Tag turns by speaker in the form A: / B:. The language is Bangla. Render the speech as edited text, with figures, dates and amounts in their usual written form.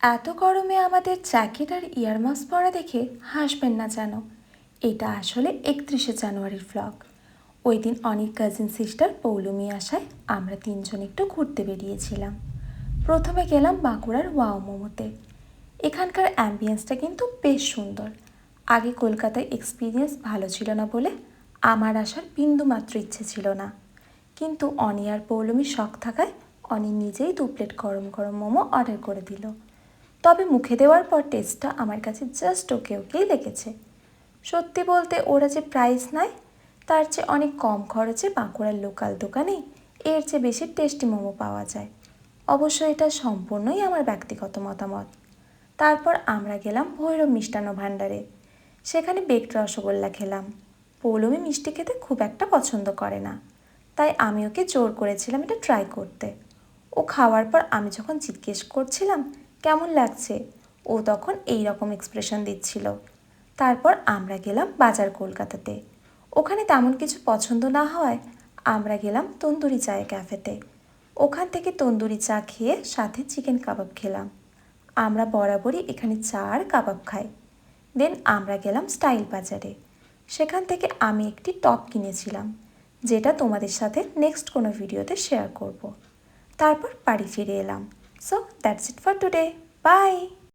A: এত গরমে আমাদের জ্যাকেট আর ইয়ারমাস্ক পরা দেখে হাসবেন না যেন। এটা আসলে 31শে জানুয়ারির ভ্লগ। ওই দিন অনেক কাজিন সিস্টার পৌলমি আসায় আমরা তিনজন একটু ঘুরতে বেরিয়েছিলাম। প্রথমে গেলাম বাঁকুড়ার ওয়াও মোমোতে। এখানকার অ্যাম্বিয়েন্সটা কিন্তু বেশ সুন্দর। আগে কলকাতায় এক্সপিরিয়েন্স ভালো ছিল না বলে আমার আসার বিন্দুমাত্র ইচ্ছে ছিল না, কিন্তু অনি আর পৌলমির শখ থাকায় অনি নিজেই 2 প্লেট গরম গরম মোমো অর্ডার করে দিল। তবে মুখে দেওয়ার পর টেস্টটা আমার কাছে জাস্ট ওকেই লেগেছে। সত্যি বলতে ওরা যে প্রাইস নেয় তার চেয়ে অনেক কম খরচে বাঁকুড়ার লোকাল দোকানেই এর চেয়ে বেশি টেস্টি মোমো পাওয়া যায়। অবশ্য এটা সম্পূর্ণই আমার ব্যক্তিগত মতামত। তারপর আমরা গেলাম ভৈরব মিষ্টান্ন ভাণ্ডারে। সেখানে বেকড রসগোল্লা খেলাম। পৌলমি মিষ্টি খেতে খুব একটা পছন্দ করে না, তাই আমি ওকে জোর করেছিলাম এটা ট্রাই করতে। ও খাওয়ার পর আমি যখন জিজ্ঞেস করছিলাম কেমন লাগছে, ও তখন এই রকম এক্সপ্রেশন দিচ্ছিল। তারপর আমরা গেলাম বাজার কলকাতাতে। ওখানে তেমন কিছু পছন্দ না হওয়ায় আমরা গেলাম তন্দুরি চায়ের ক্যাফেতে। ওখান থেকে তন্দুরি চা খেয়ে সাথে চিকেন কাবাব খেলাম। আমরা বরাবরই এখানে চা আর কাবাব খাই। দেন আমরা গেলাম স্টাইল বাজারে। সেখান থেকে আমি একটি টপ কিনেছিলাম, যেটা তোমাদের সাথে নেক্সট কোনো ভিডিওতে শেয়ার করব। তারপর বাড়ি ফিরে এলাম। So that's it for today. By.